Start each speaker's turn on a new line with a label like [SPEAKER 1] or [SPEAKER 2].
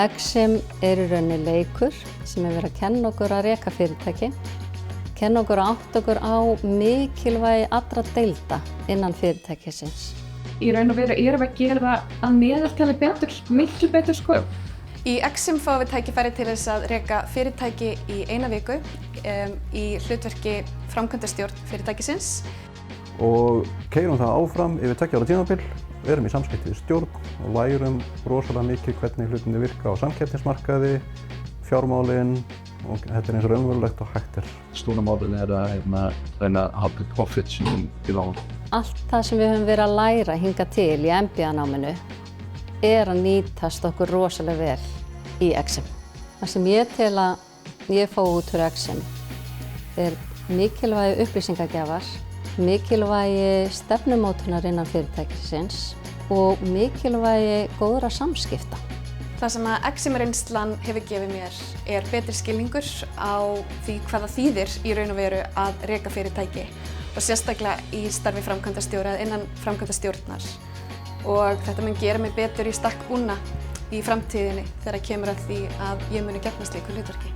[SPEAKER 1] Exim í rauninni leikur sem verið að kenna okkur að reka fyrirtæki, kenna okkur að átta okkur á mikilvægi allra deilda innan fyrirtækisins.
[SPEAKER 2] Í raun og veru erum við að gera það að meðaltali betur, miklu betur sko.
[SPEAKER 3] Í Exim fáum við tækifæri til þess að reka fyrirtæki í 1 viku í hlutverki framkvæmdastjórn fyrirtækisins.
[SPEAKER 4] Og keyrum það áfram yfir 2 ára tímabil, erum í samskipti við stjórn og lærum rosalega mikið hvernig hlutinni virka á samkeppnismarkaði, fjármálin og þetta eins raunverulegt og hægt
[SPEAKER 5] Stóra málin að reyna að halda profits í lán.
[SPEAKER 1] Allt það sem við höfum verið að læra hingað til í MBA-náminu að nýtast okkur rosalega vel í Exim. Það sem ég tel að ég fá út úr Exim mikilvægi upplýsingagjafar, mikilvægi stefnumótunar innan fyrirtækisins og mikilvægi góðra samskipta.
[SPEAKER 3] Það sem að Exim-reynslan hefur gefið mér betri skilningur á því hvað það þýðir í raun og veru að reka fyrirtæki og sérstaklega í starfi framkvæmdastjóra innan framkvæmdastjórnar. Og þetta mun gera mig betur í stakk búna í framtíðinni þegar kemur að því að ég muni gegna slíku hlutverki.